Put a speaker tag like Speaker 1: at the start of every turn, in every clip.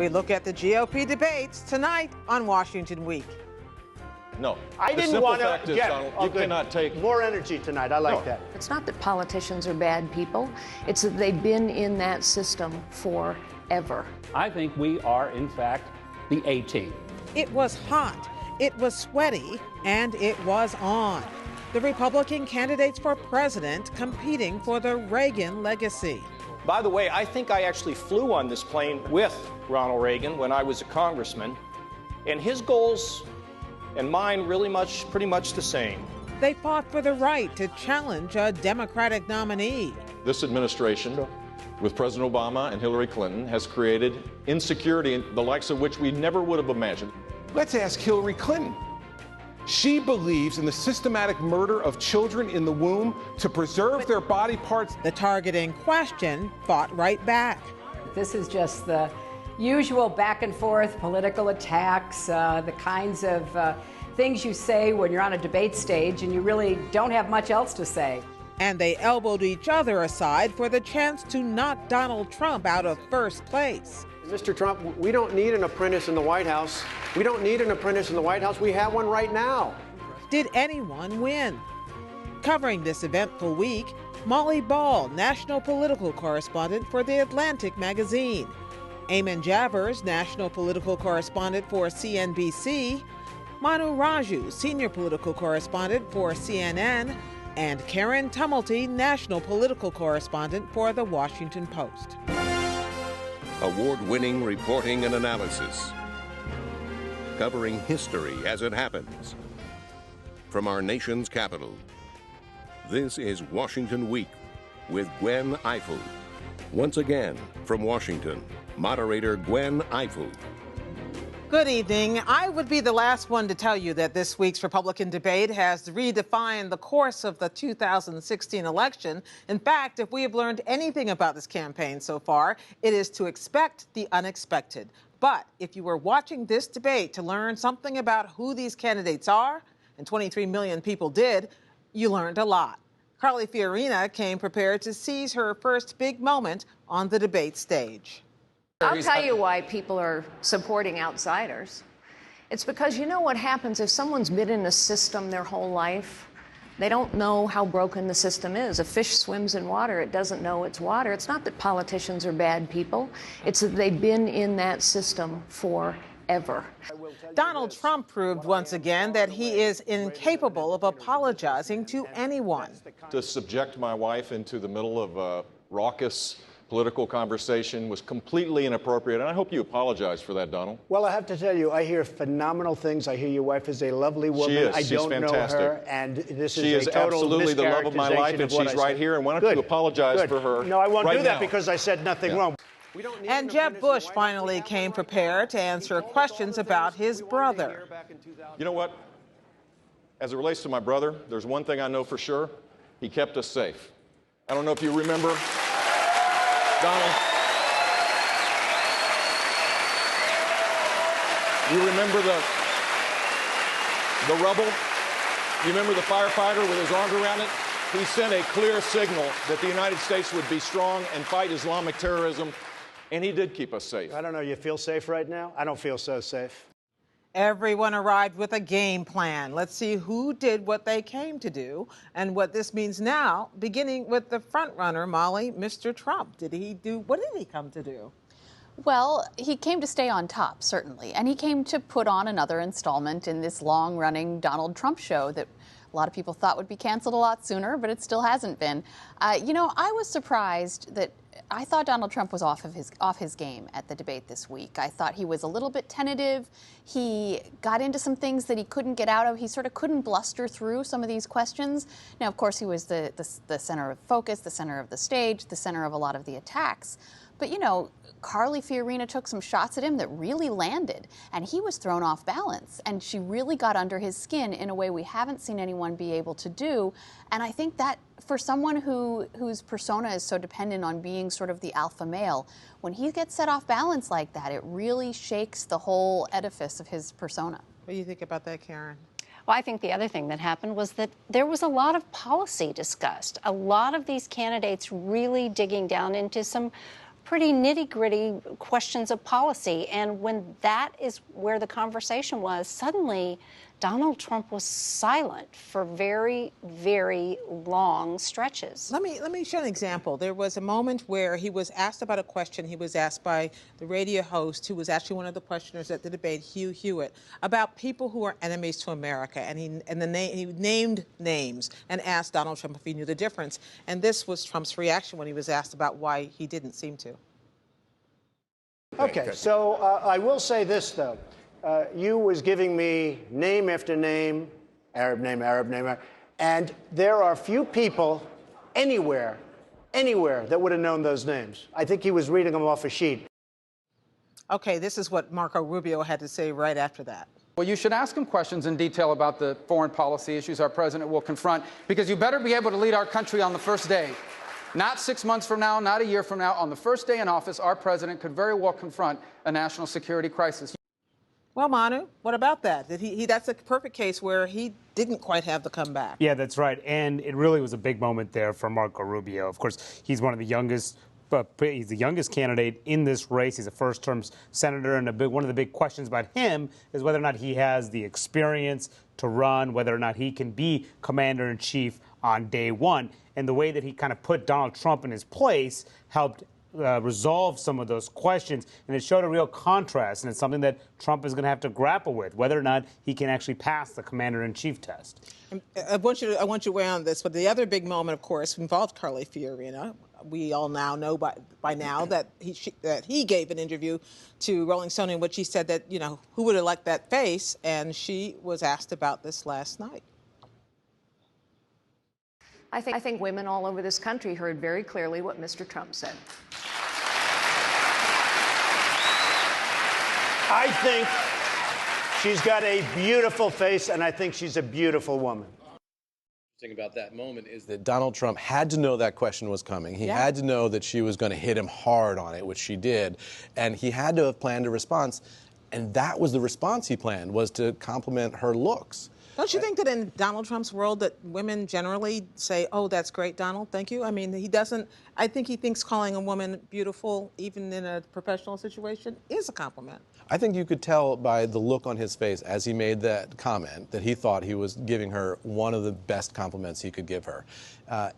Speaker 1: We look at the GOP debates tonight on Washington Week.
Speaker 2: No.
Speaker 3: I didn't want to
Speaker 2: get Donald, you cannot take
Speaker 3: more energy tonight. I like that.
Speaker 4: It's not that politicians are bad people. It's that they've been in that system forever.
Speaker 5: I think we are, in fact, the A team.
Speaker 1: It was hot, it was sweaty, and it was on. The Republican candidates for president competing for the Reagan legacy.
Speaker 6: By the way, I think I actually flew on this plane with Ronald Reagan when I was a congressman, and his goals and mine pretty much the same.
Speaker 1: They fought for the right to challenge a Democratic nominee.
Speaker 2: This administration, with President Obama and Hillary Clinton, has created insecurity, the likes of which we never would have imagined.
Speaker 7: Let's ask Hillary Clinton. She believes in the systematic murder of children in the womb to preserve their body parts.
Speaker 1: The targeting question fought right back.
Speaker 8: This is just the usual back and forth political attacks, the kinds of things you say when you're on a debate stage and you really don't have much else to say.
Speaker 1: And they elbowed each other aside for the chance to knock Donald Trump out of first place.
Speaker 3: Mr. Trump, we don't need an apprentice in the White House. We don't need an apprentice in the White House. We have one right now.
Speaker 1: Did anyone win? Covering this eventful week, Molly Ball, national political correspondent for The Atlantic magazine. Eamon Javers, national political correspondent for CNBC. Manu Raju, senior political correspondent for CNN. And Karen Tumulty, national political correspondent for The Washington Post.
Speaker 9: Award-winning reporting and analysis, covering history as it happens. From our nation's capital, this is Washington Week with Gwen Ifill. Once again, from Washington, moderator Gwen Ifill.
Speaker 1: Good evening. I would be the last one to tell you that this week's Republican debate has redefined the course of the 2016 election. In fact, if we have learned anything about this campaign so far, it is to expect the unexpected. But if you were watching this debate to learn something about who these candidates are, and 23 million people did, you learned a lot. Carly Fiorina came prepared to seize her first big moment on the debate stage.
Speaker 4: I'll tell you why people are supporting outsiders. It's because you know what happens if someone's been in a system their whole life. They don't know how broken the system is. A fish swims in water, it doesn't know it's water. It's not that politicians are bad people. It's that they've been in that system forever.
Speaker 1: Donald Trump proved once again that he is incapable of apologizing to anyone.
Speaker 2: To subject my wife into the middle of a raucous political conversation was completely inappropriate, and I hope you apologize for that, Donald.
Speaker 3: Well, I have to tell you, I hear phenomenal things. I hear your wife is a lovely woman.
Speaker 2: She is.
Speaker 3: I
Speaker 2: She's
Speaker 3: don't
Speaker 2: fantastic.
Speaker 3: know her, and this
Speaker 2: she
Speaker 3: is a total
Speaker 2: absolutely the love of my life, and
Speaker 3: mischaracterization
Speaker 2: she's right here. And why don't you apologize for her?
Speaker 3: No, I won't
Speaker 2: right
Speaker 3: do that
Speaker 2: now.
Speaker 3: because I said nothing wrong.
Speaker 1: And Jeb Bush finally came prepared to answer questions about his brother.
Speaker 2: You know what? As it relates to my brother, there's one thing I know for sure. He kept us safe. I don't know if you remember, Donald. You remember the rubble? You remember the firefighter with his arms around it? He sent a clear signal that the United States would be strong and fight Islamic terrorism, and he did keep us safe.
Speaker 3: I don't know. You feel safe right now? I don't feel so safe.
Speaker 1: Everyone arrived with a game plan. Let's see who did what they came to do and what this means now, beginning with the front runner, Molly, Mr. Trump. What did he come to do?
Speaker 10: Well, he came to stay on top, certainly, and he came to put on another installment in this long-running Donald Trump show that a lot of people thought would be canceled a lot sooner, but it still hasn't been. You know, I was surprised that I thought Donald Trump was off his game at the debate this week. I thought he was a little bit tentative. He got into some things that he couldn't get out of. He sort of couldn't bluster through some of these questions. Now, of course, he was the center of focus, the center of the stage, the center of a lot of the attacks. But, you know, Carly Fiorina took some shots at him that really landed, and he was thrown off balance. And she really got under his skin in a way we haven't seen anyone be able to do. And I think that for someone whose persona is so dependent on being sort of the alpha male, when he gets set off balance like that, it really shakes the whole edifice of his persona.
Speaker 1: What do you think about that, Karen?
Speaker 11: Well, I think the other thing that happened was that there was a lot of policy discussed. A lot of these candidates really digging down into some pretty nitty-gritty questions of policy. And when that is where the conversation was, suddenly Donald Trump was silent for very, very long stretches.
Speaker 1: Let me show an example. There was a moment where he was asked about a question. He was asked by the radio host, who was actually one of the questioners at the debate, Hugh Hewitt, about people who are enemies to America. And he named names and asked Donald Trump if he knew the difference. And this was Trump's reaction when he was asked about why he didn't seem to.
Speaker 3: Okay, so I will say this, though. You was giving me name after name, Arab name, and there are few people anywhere that would have known those names. I think he was reading them off a sheet.
Speaker 1: Okay, this is what Marco Rubio had to say right after that.
Speaker 12: Well, you should ask him questions in detail about the foreign policy issues our president will confront, because you better be able to lead our country on the first day. Not 6 months from now, not a year from now. On the first day in office, our president could very well confront a national security crisis.
Speaker 1: Well, Manu, what about that? That's a perfect case where he didn't quite have the comeback.
Speaker 13: Yeah, that's right. And it really was a big moment there for Marco Rubio. Of course, he's one of the youngest. He's the youngest candidate in this race. He's a first-term senator, and one of the big questions about him is whether or not he has the experience to run, whether or not he can be commander-in-chief on day one. And the way that he kind of put Donald Trump in his place helped resolve some of those questions, and it showed a real contrast, and it's something that Trump is going to have to grapple with, whether or not he can actually pass the commander-in-chief test.
Speaker 1: I want you to weigh on this, but the other big moment, of course, involved Carly Fiorina. We all now know by now that he gave an interview to Rolling Stone in which he said that, who would elect that face, and she was asked about this last night.
Speaker 4: I think women all over this country heard very clearly what Mr. Trump said.
Speaker 3: I think she's got a beautiful face, and I think she's a beautiful woman.
Speaker 14: The thing about that moment is that Donald Trump had to know that question was coming. He had to know that she was going to hit him hard on it, which she did, and he had to have planned a response, and that was the response he planned, was to compliment her looks.
Speaker 1: Don't you think that in Donald Trump's world that women generally say, oh, that's great, Donald, thank you? I mean, I think he thinks calling a woman beautiful, even in a professional situation, is a compliment.
Speaker 14: I think you could tell by the look on his face as he made that comment that he thought he was giving her one of the best compliments he could give her.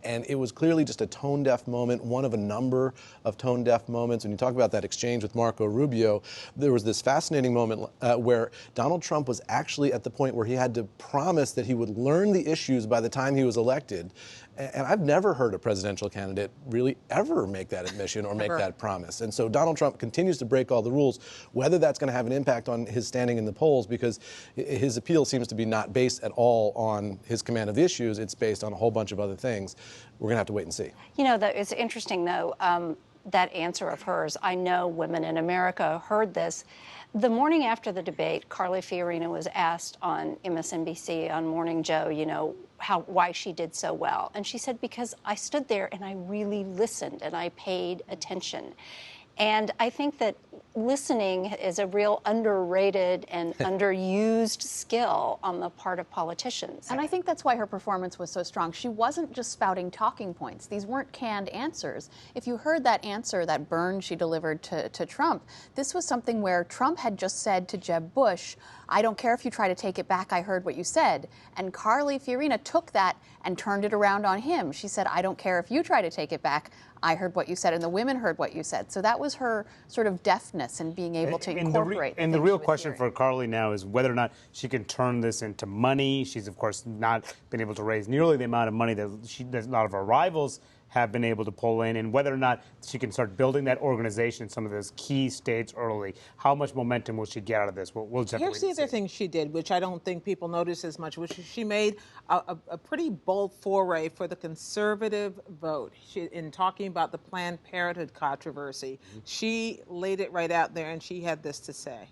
Speaker 14: And it was clearly just a tone-deaf moment, one of a number of tone-deaf moments. When you talk about that exchange with Marco Rubio, there was this fascinating moment where Donald Trump was actually at the point where he had to promise that he would learn the issues by the time he was elected. And I've never heard a presidential candidate really ever make that admission or make that promise. And so Donald Trump continues to break all the rules, whether that's going to have an impact on his standing in the polls, because his appeal seems to be not based at all on his command of the issues. It's based on a whole bunch of other things. We're going to have to wait and see.
Speaker 11: It's interesting, though, that answer of hers. I know women in America heard this. The morning after the debate, Carly Fiorina was asked on MSNBC on Morning Joe, why she did so well. And she said, because I stood there and I really listened and I paid attention. And I think that listening is a real underrated and underused skill on the part of politicians.
Speaker 10: And I think that's why her performance was so strong. She wasn't just spouting talking points. These weren't canned answers. If you heard that answer, that burn she delivered to Trump, this was something where Trump had just said to Jeb Bush, I don't care if you try to take it back, I heard what you said. And Carly Fiorina took that and turned it around on him. She said, I don't care if you try to take it back, I heard what you said, and the women heard what you said. So that was her sort of deftness in being able to incorporate.
Speaker 13: And the real question for Carly now is whether or not she can turn this into money. She's, of course, not been able to raise nearly the amount of money that a lot of her rivals have been able to pull in, and whether or not she can start building that organization in some of those key states early. How much momentum will she get out of this? We'll just
Speaker 1: Here's the other thing she did, which I don't think people notice as much, which is she made a pretty bold foray for the conservative vote. In talking about the Planned Parenthood controversy, she laid it right out there, and she had this to say.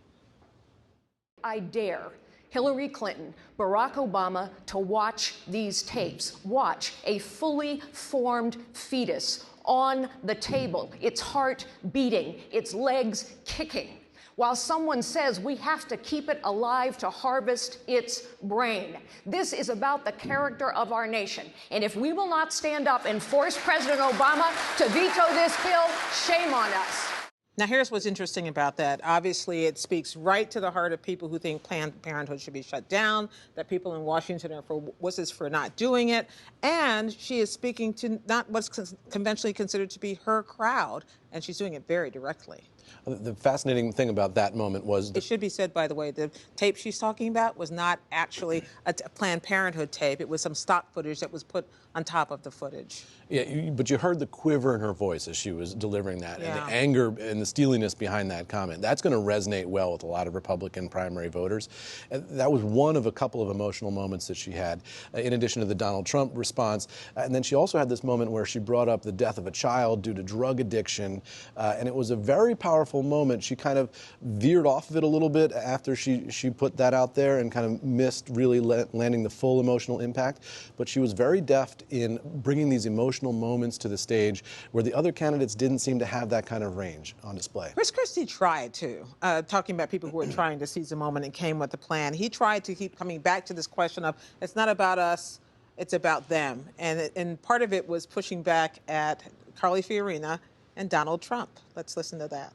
Speaker 4: I dare Hillary Clinton, Barack Obama to watch these tapes, watch a fully formed fetus on the table, its heart beating, its legs kicking. while someone says we have to keep it alive to harvest its brain. This is about the character of our nation. And if we will not stand up and force President Obama to veto this bill, shame on us.
Speaker 1: Now, here's what's interesting about that. Obviously, it speaks right to the heart of people who think Planned Parenthood should be shut down, that people in Washington are for wusses for not doing it. And she is speaking to not what's conventionally considered to be her crowd, and she's doing it very directly.
Speaker 14: The fascinating thing about that moment was...
Speaker 1: It should be said, by the way, the tape she's talking about was not actually a Planned Parenthood tape. It was some stock footage that was put on top of the footage.
Speaker 14: Yeah, but you heard the quiver in her voice as she was delivering that,
Speaker 1: Yeah.
Speaker 14: and the anger and the steeliness behind that comment. That's going to resonate well with a lot of Republican primary voters. And that was one of a couple of emotional moments that she had, in addition to the Donald Trump response. And then she also had this moment where she brought up the death of a child due to drug addiction, and it was a very powerful moment. She kind of veered off of it a little bit after she put that out there and kind of missed really landing the full emotional impact. But she was very deft in bringing these emotional moments to the stage where the other candidates didn't seem to have that kind of range on display.
Speaker 1: Chris Christie tried to, talking about people who were trying to seize a moment and came with a plan. He tried to keep coming back to this question of, it's not about us, it's about them. And part of it was pushing back at Carly Fiorina and Donald Trump. Let's listen to that.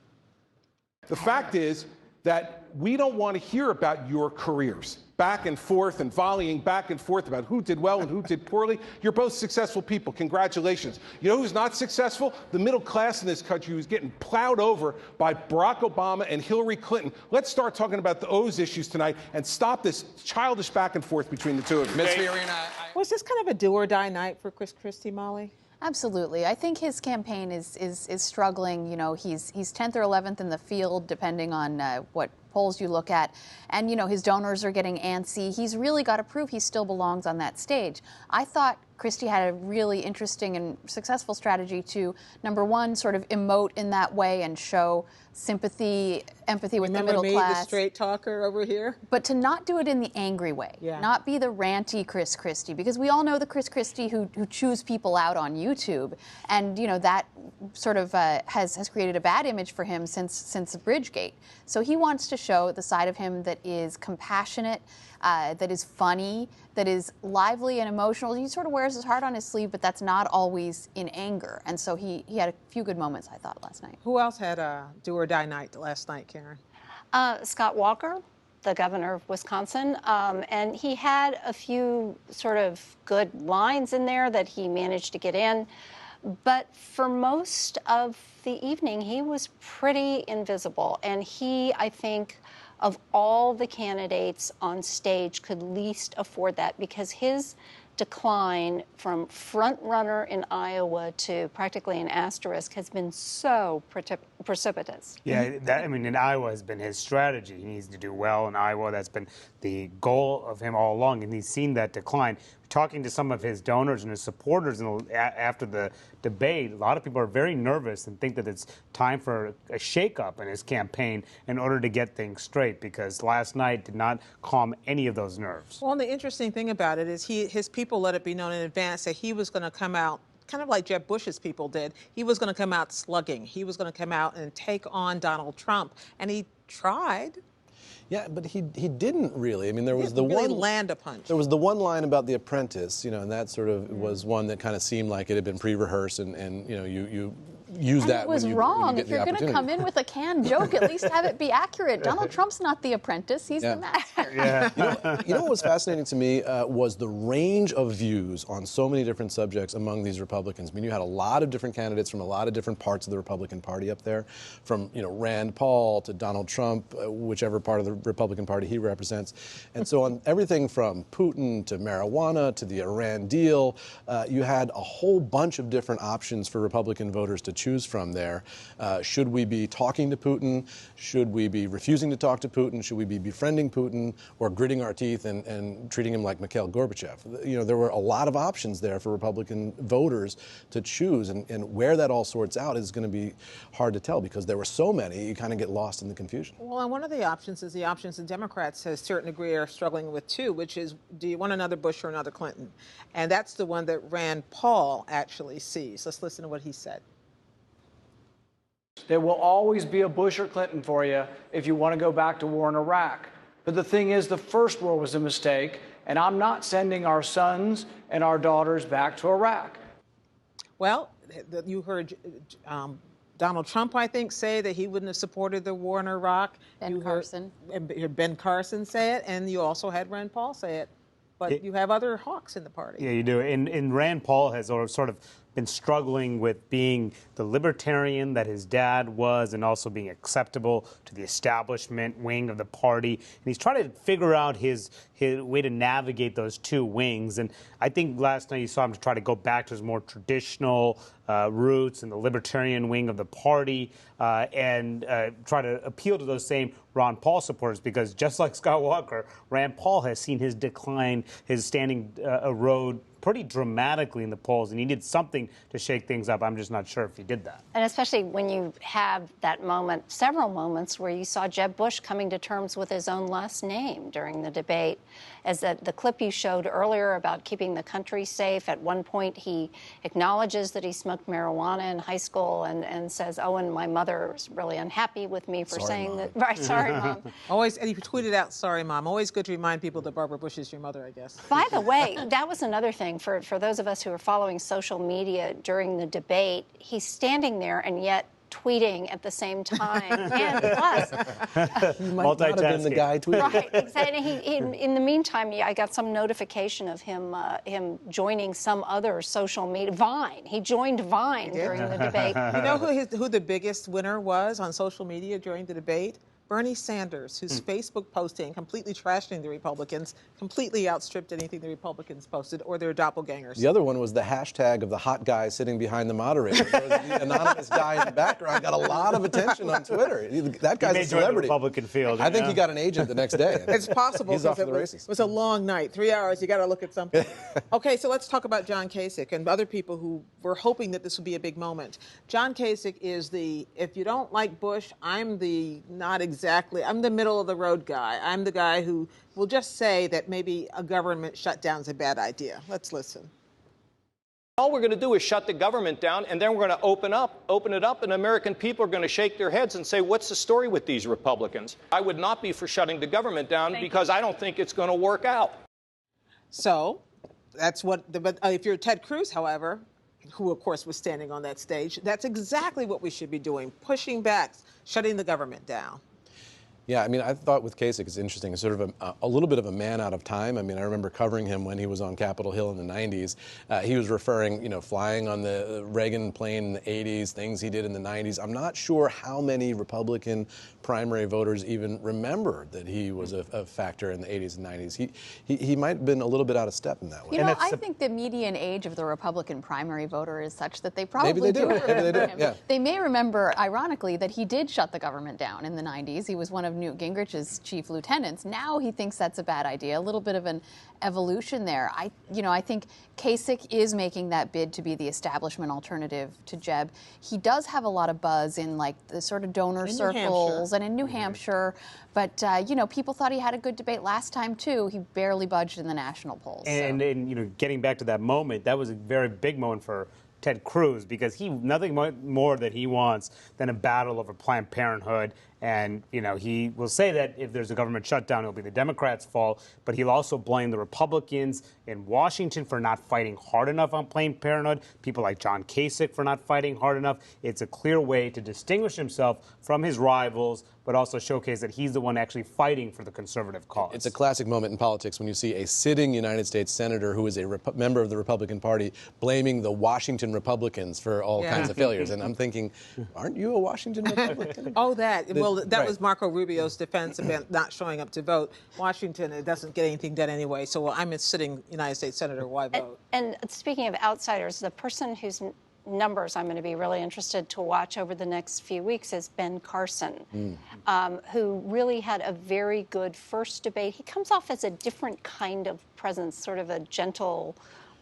Speaker 7: The fact is that we don't want to hear about your careers, back and forth and volleying back and forth about who did well and who did poorly. You're both successful people. Congratulations. You know who's not successful? The middle class in this country who's getting plowed over by Barack Obama and Hillary Clinton. Let's start talking about those issues tonight and stop this childish back and forth between the two of you.
Speaker 12: Ms. Fiorina,
Speaker 1: Was this kind of a do or die night for Chris Christie, Molly?
Speaker 10: Absolutely. I think his campaign is struggling. You know, he's 10th or 11th in the field, depending on what polls you look at. And, you know, his donors are getting antsy. He's really got to prove he still belongs on that stage. I thought Christie had a really interesting and successful strategy to, number one, sort of emote in that way and show sympathy, empathy with the middle class.
Speaker 1: The straight talker over here?
Speaker 10: But to not do it in the angry way, not be the ranty Chris Christie, because we all know the Chris Christie who chews people out on YouTube, and you know that sort of has created a bad image for him since Bridgegate. So he wants to show the side of him that is compassionate, that is funny, that is lively and emotional. He sort of wears his heart on his sleeve, but that's not always in anger. And so he had a few good moments, I thought, last night.
Speaker 1: Who else had a do or die night last night, Karen?
Speaker 11: Scott Walker, the governor of Wisconsin, and he had a few sort of good lines in there that he managed to get in. But for most of the evening, he was pretty invisible. And he, I think, of all the candidates on stage, could least afford that because his decline from front runner in Iowa to practically an asterisk has been so precipitous.
Speaker 13: Yeah, I mean, in Iowa has been his strategy. He needs to do well in Iowa. That's been the goal of him all along, and he's seen that decline. Talking to some of his donors and his supporters after the debate, a lot of people are very nervous and think that it's time for a shakeup in his campaign in order to get things straight, because last night did not calm any of those nerves.
Speaker 1: Well, and the interesting thing about it is his people let it be known in advance that he was going to come out kind of like Jeb Bush's people did. He was going to come out slugging. He was going to come out and take on Donald Trump, and he tried.
Speaker 14: Yeah, but he didn't really. I mean, there was
Speaker 1: the
Speaker 14: one
Speaker 1: land a punch.
Speaker 14: There was the one line about The Apprentice, you know, and that sort of was one that kind of seemed like it had been pre-rehearsed, and you know, you use
Speaker 10: and
Speaker 14: that
Speaker 10: it was
Speaker 14: when you
Speaker 10: wrong.
Speaker 14: get
Speaker 10: If you're
Speaker 14: going to
Speaker 10: come in with a canned joke, at least have it be accurate. Donald Trump's not the apprentice; he's the master.
Speaker 14: You know what was fascinating to me was the range of views on so many different subjects among these Republicans. I mean, you had a lot of different candidates from a lot of different parts of the Republican Party up there, from Rand Paul to Donald Trump, whichever part of the Republican Party he represents. And so on everything from Putin to marijuana to the Iran deal, you had a whole bunch of different options for Republican voters to choose from there. Should we be talking to Putin? Should we be refusing to talk to Putin? Should we be befriending Putin or gritting our teeth and treating him like Mikhail Gorbachev? You know, there were a lot of options there for Republican voters to choose, and where that all sorts out is going to be hard to tell because there were so many, you kind of get lost in the confusion.
Speaker 1: Well, and one of the options is the options the Democrats, to a certain degree, are struggling with too, which is, do you want another Bush or another Clinton? And that's the one that Rand Paul actually sees. Let's listen to what he said.
Speaker 15: There will always be a Bush or Clinton for you if you want to go back to war in Iraq. But the thing is, the first war was a mistake, and I'm not sending our sons and our daughters back to Iraq.
Speaker 1: Well, you heard Donald Trump, I think, say that he wouldn't have supported the war in Iraq.
Speaker 10: Ben Carson.
Speaker 1: Heard Ben Carson say it, and you also had Rand Paul say it. But you have other hawks in the party.
Speaker 13: Yeah, you do. And Rand Paul has sort of been struggling with being the libertarian that his dad was and also being acceptable to the establishment wing of the party. And he's trying to figure out his way to navigate those two wings. And I think last night you saw him try to go back to his more traditional roots in the libertarian wing of the party and try to appeal to those same Ron Paul supporters, because just like Scott Walker, Rand Paul has seen his decline, his standing erode pretty dramatically in the polls, and he did something to shake things up. I'm just not sure if he did that.
Speaker 11: And especially when you have that moment, several moments where you saw Jeb Bush coming to terms with his own last name during the debate. As the clip you showed earlier about keeping the country safe, at one point he acknowledges that he smoked marijuana in high school and says, oh, and my mother is really unhappy with me for saying that. Right, sorry, Mom.
Speaker 1: Always, and he tweeted out, sorry, Mom. Always good to remind people that Barbara Bush is your mother, I guess.
Speaker 11: By the way, that was another thing for those of us who are following social media during the debate. He's standing there and yet tweeting at the same time. And plus,
Speaker 14: you might not have been the guy tweeting.
Speaker 11: Right, exactly. In the meantime, I got some notification of him joining some other social media, Vine. He joined Vine during the debate.
Speaker 1: You know who the biggest winner was on social media during the debate? Bernie Sanders, whose Facebook posting completely trashing the Republicans, completely outstripped anything the Republicans posted or their doppelgangers.
Speaker 14: The other one was the hashtag of the hot guy sitting behind the moderator. The anonymous guy in the background got a lot of attention on Twitter. That guy's a celebrity.
Speaker 13: The Republican field.
Speaker 14: I think he got an agent the next day.
Speaker 1: It's possible.
Speaker 14: He's off to the races.
Speaker 1: It was a long night, 3 hours. You got to look at something. Okay, so let's talk about John Kasich and other people who were hoping that this would be a big moment. John Kasich is if you don't like Bush, I'm the middle of the road guy. I'm the guy who will just say that maybe a government shutdown is a bad idea. Let's listen.
Speaker 6: All we're going to do is shut the government down, and then we're going to open it up, and American people are going to shake their heads and say, what's the story with these Republicans? I would not be for shutting the government down because I don't think it's going to work out.
Speaker 1: So that's but if you're Ted Cruz, however, who of course was standing on that stage, that's exactly what we should be doing, pushing back, shutting the government down.
Speaker 14: Yeah, I mean, I thought with Kasich, it's interesting. It's sort of a little bit of a man out of time. I mean, I remember covering him when he was on Capitol Hill in the 90s. He was referring, flying on the Reagan plane in the 80s, things he did in the 90s. I'm not sure how many Republican primary voters even remember that he was a factor in the 80s and 90s. He might have been a little bit out of step in that way.
Speaker 10: I think the median age of the Republican primary voter is such that they probably
Speaker 14: do remember him. Yeah.
Speaker 10: They may remember, ironically, that he did shut the government down in the 90s. He was one of Newt Gingrich's chief lieutenants. Now he thinks that's a bad idea. A little bit of an evolution there. I think Kasich is making that bid to be the establishment alternative to Jeb. He does have a lot of buzz in the sort of donor circles and in New Hampshire. But people thought he had a good debate last time too. He barely budged in the national polls.
Speaker 13: And getting back to that moment, that was a very big moment for Ted Cruz, because nothing more that he wants than a battle over Planned Parenthood. And, he will say that if there's a government shutdown, it'll be the Democrats' fault. But he'll also blame the Republicans in Washington for not fighting hard enough on Planned Parenthood, people like John Kasich for not fighting hard enough. It's a clear way to distinguish himself from his rivals, but also showcase that he's the one actually fighting for the conservative cause.
Speaker 14: It's a classic moment in politics when you see a sitting United States senator who is a member of the Republican Party blaming the Washington Republicans for all kinds of failures. And I'm thinking, aren't you a Washington Republican?
Speaker 1: That was Marco Rubio's defense about not showing up to vote. Washington, it doesn't get anything done anyway, so I'm a sitting United States senator, why vote?
Speaker 11: And speaking of outsiders, the person whose numbers I'm going to be really interested to watch over the next few weeks is Ben Carson, who really had a very good first debate. He comes off as a different kind of presence, sort of a gentle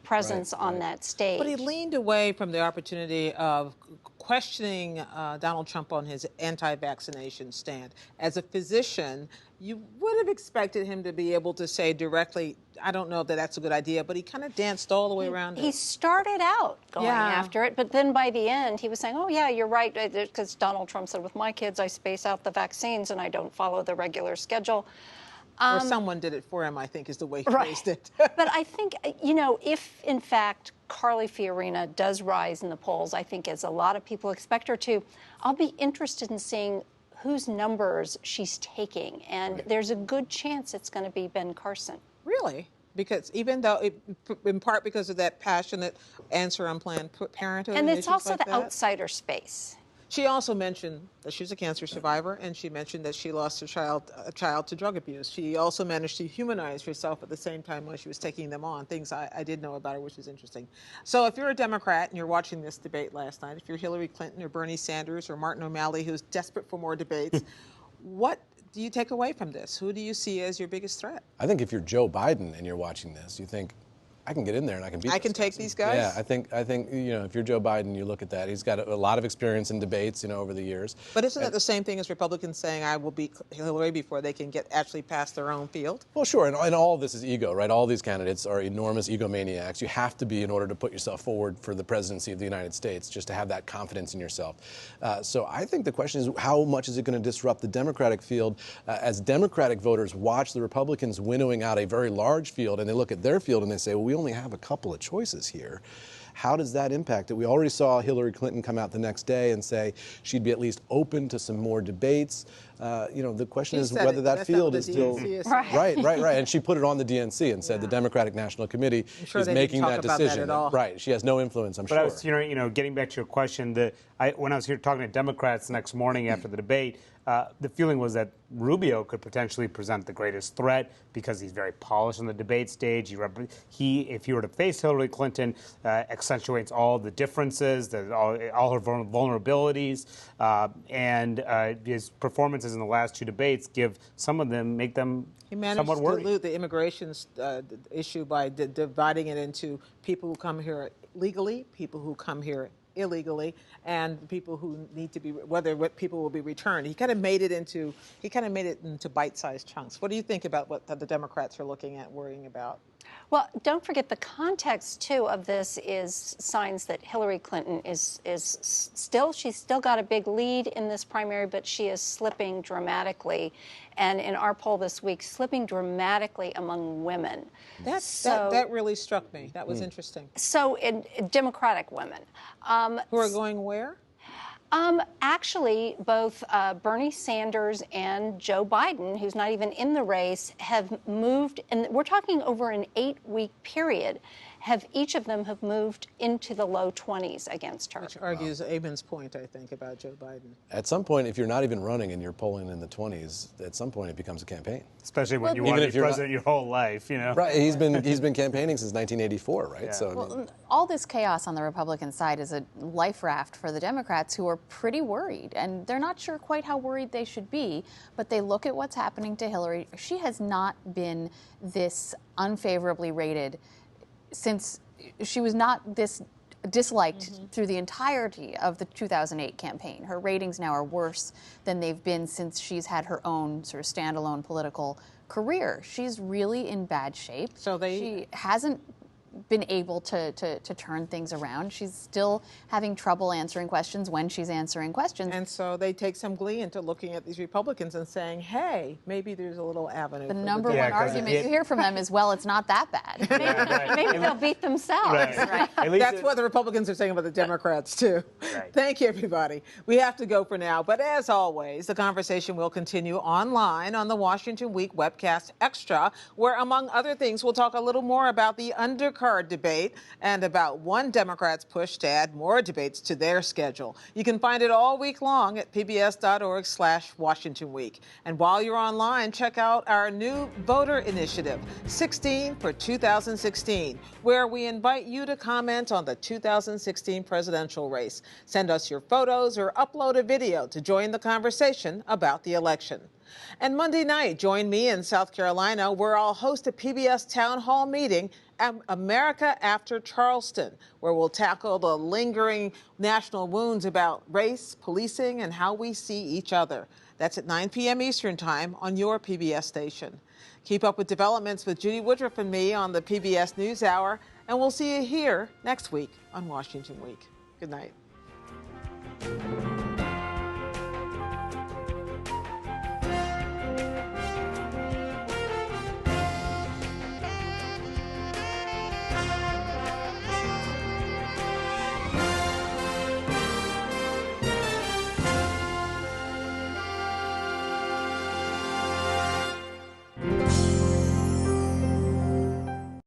Speaker 11: presence on that stage.
Speaker 1: But he leaned away from the opportunity of questioning Donald Trump on his anti-vaccination stand. As a physician, you would have expected him to be able to say directly, I don't know if that's a good idea, but he kind of danced all the way around
Speaker 11: He
Speaker 1: it.
Speaker 11: started out going after it, but then by the end, he was saying, oh, yeah, you're right, because Donald Trump said, with my kids, I space out the vaccines and I don't follow the regular schedule.
Speaker 1: Or someone did it for him, I think, is the way he phrased it.
Speaker 11: But I think, you know, if in fact Carly Fiorina does rise in the polls, I think as a lot of people expect her to, I'll be interested in seeing whose numbers she's taking. And there's a good chance it's going to be Ben Carson.
Speaker 1: Really? Because even though, in part because of that passionate answer on Planned Parenthood.
Speaker 11: And it's also
Speaker 1: like
Speaker 11: the
Speaker 1: that.
Speaker 11: outsider space.
Speaker 1: She also mentioned that she's a cancer survivor, and she mentioned that she lost a child to drug abuse. She also managed to humanize herself at the same time while she was taking them on, things I did know about her, which is interesting. So if you're a Democrat and you're watching this debate last night, if you're Hillary Clinton or Bernie Sanders or Martin O'Malley, who's desperate for more debates, what do you take away from this? Who do you see as your biggest threat?
Speaker 14: I think if you're Joe Biden and you're watching this, you think, I can get in there and I can beat
Speaker 1: I can take these guys?
Speaker 14: Yeah, I think you know, if you're Joe Biden, you look at that. He's got a lot of experience in debates, you know, over the years.
Speaker 1: But isn't it the same thing as Republicans saying, I will beat Hillary before they can get actually past their own field?
Speaker 14: Well, sure, and all of this is ego, right? All these candidates are enormous egomaniacs. You have to be in order to put yourself forward for the presidency of the United States, just to have that confidence in yourself. So I think the question is, how much is it going to disrupt the Democratic field as Democratic voters watch the Republicans winnowing out a very large field, and they look at their field and they say, well, we only have a couple of choices here. How does that impact it? We already saw Hillary Clinton come out the next day and say she'd be at least open to some more debates. You know, the question is whether that field is still right. And she put it on the DNC and said the Democratic National Committee is making that decision. Right. She has no influence, I'm sure.
Speaker 13: But I was, you know, getting back to your question, when I was here talking to Democrats the next morning after the debate, the feeling was that Rubio could potentially present the greatest threat because he's very polished on the debate stage. If he were to face Hillary Clinton, accentuates all the differences, all her vulnerabilities, and his performances in the last two debates make them
Speaker 1: he managed
Speaker 13: somewhat worried.
Speaker 1: to dilute the immigration issue by dividing it into people who come here legally, people who come here illegally, and people who need to be, whether people will be returned. He kind of made it into bite-sized chunks. What do you think about what the Democrats are looking at, worrying about?
Speaker 11: Well, don't forget the context, too, of this is signs that Hillary Clinton she's still got a big lead in this primary, but she is slipping dramatically. And in our poll this week, slipping dramatically among women.
Speaker 1: That really struck me. That was interesting.
Speaker 11: So in Democratic women.
Speaker 1: Who are going where?
Speaker 11: Actually, both Bernie Sanders and Joe Biden, who's not even in the race, have moved, and we're talking over an 8-week period, each of them have moved into the low 20s against her.
Speaker 1: Which argues Aben's point, I think, about Joe Biden.
Speaker 14: At some point, if you're not even running and you're polling in the 20s, at some point it becomes a campaign.
Speaker 13: Especially when you want to be president your whole life, you know.
Speaker 14: Right, he's been campaigning since 1984, right?
Speaker 10: Yeah.
Speaker 14: So
Speaker 10: well, all this chaos on the Republican side is a life raft for the Democrats, who are pretty worried, and they're not sure quite how worried they should be, but they look at what's happening to Hillary. She has not been this unfavorably rated since she was not this disliked through the entirety of the 2008 campaign. Her ratings now are worse than they've been since she's had her own sort of standalone political career. She's really in bad shape. She hasn't been able to turn things around. She's still having trouble answering questions when she's answering questions.
Speaker 1: And so they take some glee into looking at these Republicans and saying, hey, maybe there's a little avenue.
Speaker 10: The number one argument you hear from them is, well, it's not that bad.
Speaker 11: Maybe they'll beat themselves.
Speaker 1: Right. That's what the Republicans are saying about the Democrats, too. Right. Thank you, everybody. We have to go for now. But as always, the conversation will continue online on the Washington Week Webcast Extra, where, among other things, we'll talk a little more about the undercard debate and about one Democrat's push to add more debates to their schedule. You can find it all week long at pbs.org/Washington Week. And while you're online, check out our new voter initiative, 16 for 2016, where we invite you to comment on the 2016 presidential race. Send us your photos or upload a video to join the conversation about the election. And Monday night, join me in South Carolina, where I'll host a PBS town hall meeting America After Charleston, where we'll tackle the lingering national wounds about race, policing, and how we see each other. That's at 9 p.m. Eastern Time on your PBS station. Keep up with developments with Judy Woodruff and me on the PBS NewsHour, and we'll see you here next week on Washington Week. Good night.